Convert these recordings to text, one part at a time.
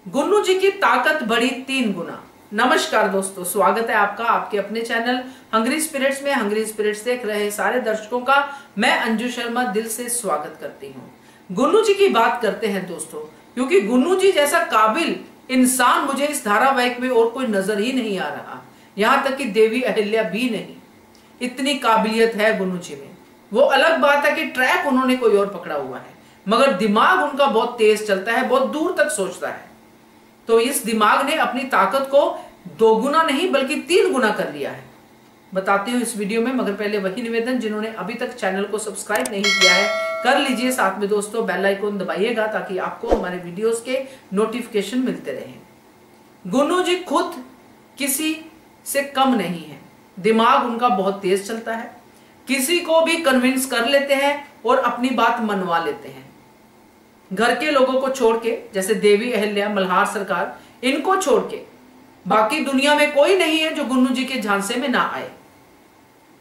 गुन्नू जी की ताकत बढ़ी 3 गुना। नमस्कार दोस्तों, स्वागत है आपका आपके अपने चैनल हंग्री स्पिरिट्स में। हंग्री स्पिरिट्स देख रहे सारे दर्शकों का मैं अंजू शर्मा दिल से स्वागत करती हूँ। गुन्नू जी की बात करते हैं दोस्तों, क्योंकि गुन्नू जी जैसा काबिल इंसान मुझे इस धारावाहिक में और कोई नजर ही नहीं आ रहा। यहाँ तक कि देवी अहिल्या भी नहीं, इतनी काबिलियत है गुन्नू जी में। वो अलग बात है कि ट्रैक उन्होंने कोई और पकड़ा हुआ है, मगर दिमाग उनका बहुत तेज चलता है, बहुत दूर तक सोचता है। तो इस दिमाग ने अपनी ताकत को 2 गुना नहीं बल्कि 3 गुना कर लिया है। बताती हूँ इस वीडियो में, मगर पहले वही निवेदन, जिन्होंने अभी तक चैनल को सब्सक्राइब नहीं किया है कर लीजिए। साथ में दोस्तों बेल आइकन दबाइएगा ताकि आपको हमारे वीडियोस के नोटिफिकेशन मिलते रहें। गुन्नू जी खुद किसी से कम नहीं है, दिमाग उनका बहुत तेज चलता है, किसी को भी कन्विंस कर लेते हैं और अपनी बात मनवा लेते हैं। घर के लोगों को छोड़ के, जैसे देवी अहिल्या, मल्हार सरकार, इनको छोड़ के बाकी दुनिया में कोई नहीं है जो गुन्नू जी के झांसे में ना आए।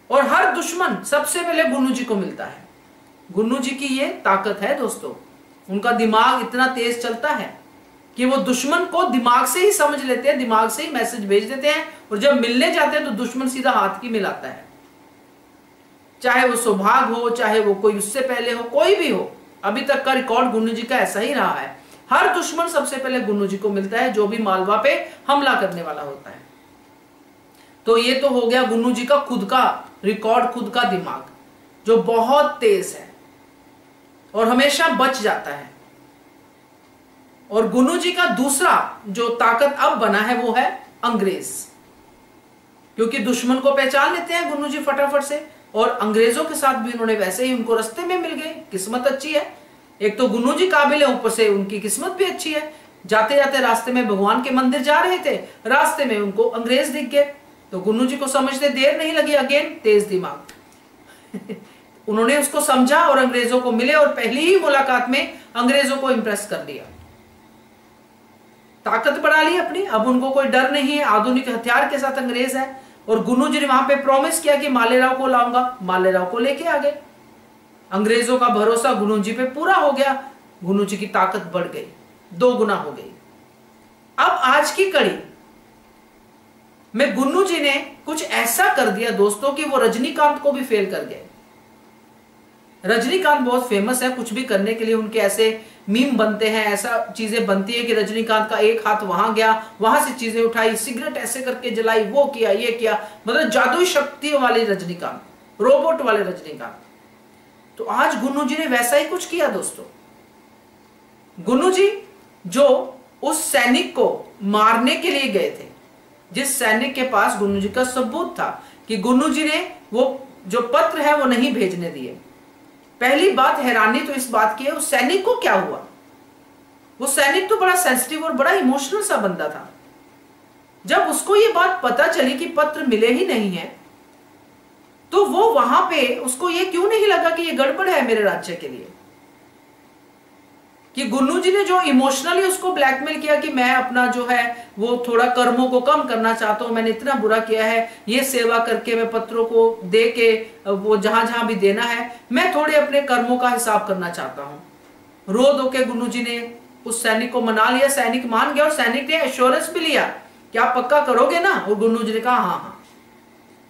और हर दुश्मन सबसे पहले गुन्नू जी को मिलता है। गुन्नू जी की ये ताकत है दोस्तों, उनका दिमाग इतना तेज चलता है कि वो दुश्मन को दिमाग से ही समझ लेते हैं, दिमाग से ही मैसेज भेज देते हैं, और जब मिलने जाते हैं तो दुश्मन सीधा हाथ ही मिलाता है। चाहे वो सौभाग्य हो, चाहे वो कोई उससे पहले हो, कोई भी हो, अभी तक का रिकॉर्ड गुन्नू जी का ऐसा ही रहा है। हर दुश्मन सबसे पहले गुन्नू जी को मिलता है, जो भी मालवा पे हमला करने वाला होता है। तो ये तो हो गया गुन्नू जी का खुद का रिकॉर्ड, खुद का दिमाग जो बहुत तेज है और हमेशा बच जाता है। और गुन्नू जी का दूसरा जो ताकत अब बना है वो है अंग्रेज, क्योंकि दुश्मन को पहचान लेते हैं गुन्नू जी फटाफट से, और अंग्रेजों के साथ भी उन्होंने वैसे ही उनको रास्ते में मिल गए। किस्मत अच्छी है, एक तो गुन्नू जी काबिल है, ऊपर से उनकी किस्मत भी अच्छी है। जाते जाते रास्ते में भगवान के मंदिर जा रहे थे, रास्ते में उनको अंग्रेज दिख गए, तो गुन्नू जी को समझते देर नहीं लगी। अगेन तेज दिमाग उन्होंने उसको समझा और अंग्रेजों को मिले, और पहली ही मुलाकात में अंग्रेजों को इंप्रेस कर दिया, ताकत बढ़ा ली अपनी। अब उनको कोई डर नहीं है, आधुनिक हथियार के साथ अंग्रेज है। और गुन्नू जी ने वहां पे प्रॉमिस किया कि मालेराव को लाऊंगा, मालेराव को लेके आ गए। अंग्रेजों का भरोसा गुन्नू जी पे पूरा हो गया, गुन्नू जी की ताकत बढ़ गई, 2 गुना हो गई। अब आज की कड़ी में गुन्नू जी ने कुछ ऐसा कर दिया दोस्तों कि वो रजनीकांत को भी फेल कर गए। रजनीकांत बहुत फेमस है, कुछ भी करने के लिए उनके ऐसे मीम बनते हैं, ऐसा चीजें बनती है कि रजनीकांत का एक हाथ वहां गया, वहां से चीजें उठाई, सिगरेट ऐसे करके जलाई, वो किया, ये किया, मतलब जादुई शक्तियों वाले रजनीकांत, रोबोट वाले रजनीकांत। तो आज गुन्नू जी ने वैसा ही कुछ किया दोस्तों। गुन्नू जी जो उस सैनिक को मारने के लिए गए थे, जिस सैनिक के पास गुन्नू जी का सबूत था कि गुन्नू जी ने वो जो पत्र है वो नहीं भेजने दिए। पहली बात हैरानी तो इस बात की है, उस सैनिक को क्या हुआ। वो सैनिक तो बड़ा सेंसिटिव और बड़ा इमोशनल सा बंदा था। जब उसको ये बात पता चली कि पत्र मिले ही नहीं है, तो वो वहां पे उसको ये क्यों नहीं लगा कि ये गड़बड़ है मेरे राज्य के लिए, कि गुन्नू जी ने जो इमोशनली उसको ब्लैकमेल किया कि मैं अपना जो है वो थोड़ा कर्मों को कम करना चाहता हूं, मैंने इतना बुरा किया है, ये सेवा करके मैं पत्रों को दे के वो जहां जहां भी देना है, मैं थोड़े अपने कर्मों का हिसाब करना चाहता हूं। रो धो के गुन्नू जी ने उस सैनिक को मना लिया, सैनिक मान गया, और सैनिक ने एश्योरेंस भी लिया कि आप पक्का करोगे ना, और गुन्नू जी ने कहा हाँ हाँ।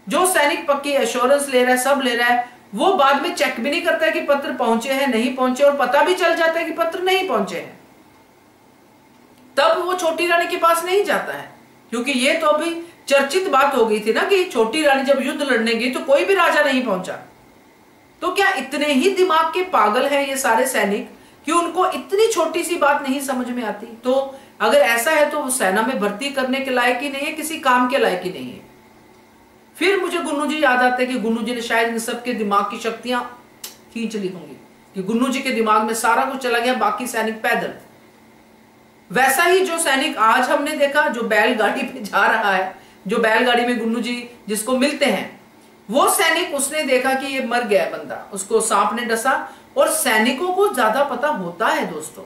जो सैनिक पक्की एश्योरेंस ले रहा है, सब ले रहा है, वो बाद में चेक भी नहीं करता है कि पत्र पहुंचे हैं नहीं पहुंचे, और पता भी चल जाता है कि पत्र नहीं पहुंचे हैं, तब वो छोटी रानी के पास नहीं जाता है। क्योंकि ये तो अभी चर्चित बात हो गई थी ना कि छोटी रानी जब युद्ध लड़ने गई तो कोई भी राजा नहीं पहुंचा। तो क्या इतने ही दिमाग के पागल हैं ये सारे सैनिक कि उनको इतनी छोटी सी बात नहीं समझ में आती? तो अगर ऐसा है तो सेना में भर्ती करने के लायक ही नहीं है, किसी काम के लायक ही नहीं है। फिर मुझे गुन्नू जी याद आते हैं कि गुन्नू जी ने शायद इन सब के दिमाग की शक्तियां खींच ली होंगी, कि गुन्नू जी के दिमाग में सारा कुछ चला गया, बाकी सैनिक पैदल। वैसा ही जो सैनिक आज हमने देखा जो बैलगाड़ी पे जा रहा है, जो बैलगाड़ी में गुन्नू जी जिसको मिलते हैं, वो सैनिक उसने देखा कि ये मर गया बंदा, उसको सांप ने डसा। और सैनिकों को ज्यादा पता होता है दोस्तों,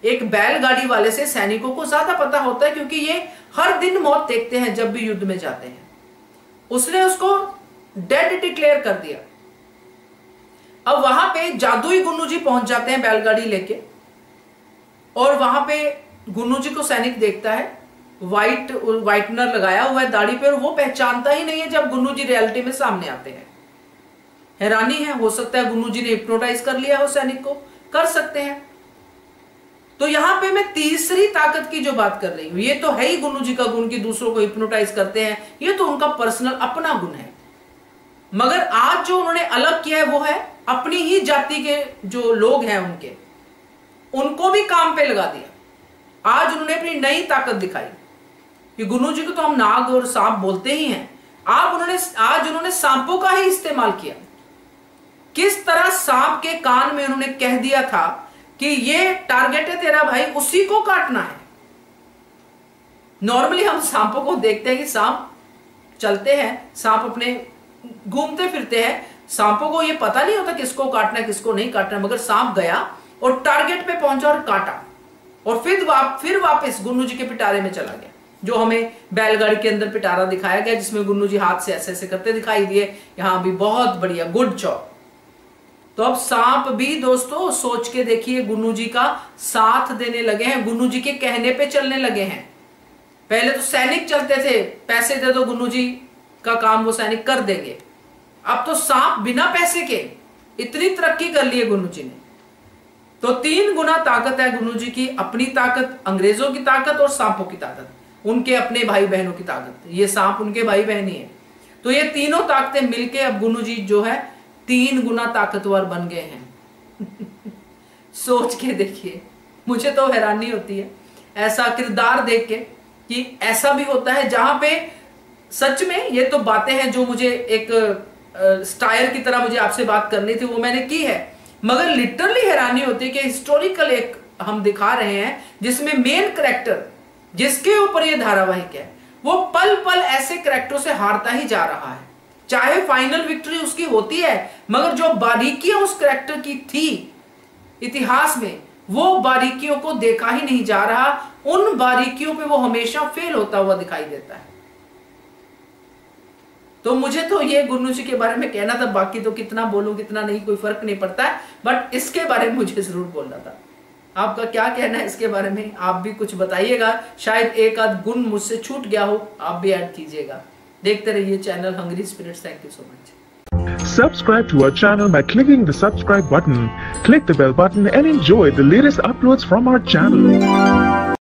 एक बैलगाड़ी वाले से सैनिकों को ज्यादा पता होता है, क्योंकि ये हर दिन मौत देखते हैं जब भी युद्ध में जाते हैं। उसने उसको डेड डिक्लेयर कर दिया। अब वहां पे जादुई गुन्नू जी पहुंच जाते हैं बैलगाड़ी लेके, और वहां पे गुन्नू जी को सैनिक देखता है, व्हाइटनर लगाया हुआ है दाढ़ी पे, और वो पहचानता ही नहीं है जब गुन्नू जी रियलिटी में सामने आते हैं। हैरानी है, हो सकता है गुन्नू जी ने हिप्नोटाइज कर लिया हो सैनिक को, कर सकते हैं। तो यहां पे मैं तीसरी ताकत की जो बात कर रही हूं, ये तो है ही गुन्नू जी का गुण कि दूसरों को हिप्नोटाइज करते हैं, ये तो उनका पर्सनल अपना गुण है। मगर आज जो उन्होंने अलग किया है वो है अपनी ही जाति के जो लोग हैं उनको भी काम पे लगा दिया। आज उन्होंने अपनी नई ताकत दिखाई कि गुन्नू जी को तो हम नाग और सांप बोलते ही हैं, आज उन्होंने सांपों का ही इस्तेमाल किया। किस तरह सांप के कान में उन्होंने कह दिया था कि ये टारगेट है तेरा भाई, उसी को काटना है। नॉर्मली हम सांपों को देखते हैं कि सांप चलते हैं, सांप अपने घूमते फिरते हैं, सांपों को ये पता नहीं होता किसको काटना है किसको नहीं काटना, मगर सांप गया और टारगेट पे पहुंचा और काटा, और फिर वापस गुन्नू जी के पिटारे में चला गया, जो हमें बैलगाड़ी के अंदर पिटारा दिखाया गया जिसमें गुन्नू जी हाथ से ऐसे ऐसे करते दिखाई दिए। यहां भी बहुत बढ़िया, गुड जॉब। तो अब सांप भी दोस्तों सोच के देखिए गुन्नू जी का साथ देने लगे हैं, गुन्नू जी के कहने पे चलने लगे हैं। पहले तो सैनिक चलते थे, पैसे दे दो गुन्नू जी का काम वो सैनिक कर देंगे, अब तो सांप बिना पैसे के, इतनी तरक्की कर ली है गुन्नू जी ने। तो 3 गुना ताकत है गुन्नू जी की, अपनी ताकत, अंग्रेजों की ताकत और सांपों की ताकत, उनके अपने भाई बहनों की ताकत। ये सांप उनके भाई बहन ही है। तो ये तीनों ताकतें मिलके अब गुन्नू जी जो है 3 गुना ताकतवर बन गए हैं। सोच के देखिए, मुझे तो हैरानी होती है ऐसा किरदार देख के कि ऐसा भी होता है जहां पे सच में ये तो बातें हैं जो मुझे एक स्टाइल की तरह मुझे आपसे बात करनी थी, वो मैंने की है। मगर लिटरली हैरानी होती है कि हिस्टोरिकल एक हम दिखा रहे हैं जिसमें मेन कैरेक्टर जिसके ऊपर ये धारावाहिक है वो पल पल ऐसे कैरेक्टरों से हारता ही जा रहा है। चाहे फाइनल विक्ट्री उसकी होती है, मगर जो बारीकियां उस कैरेक्टर की थी इतिहास में, वो बारीकियों को देखा ही नहीं जा रहा। उन बारीकियों पे वो हमेशा फेल होता हुआ दिखाई देता है। तो मुझे तो ये गुन्नू जी के बारे में कहना था, बाकी तो कितना बोलूं कितना नहीं कोई फर्क नहीं पड़ता है, बट इसके बारे में मुझे जरूर बोलना था। आपका क्या कहना है इसके बारे में, आप भी कुछ बताइएगा। शायद एक आध गुण मुझसे छूट गया हो, आप भी ऐड कीजिएगा। देखते रहिए channel hungry spirits. Thank you so much. Subscribe to our channel by clicking the subscribe button. Click the bell button and enjoy the latest uploads from our channel.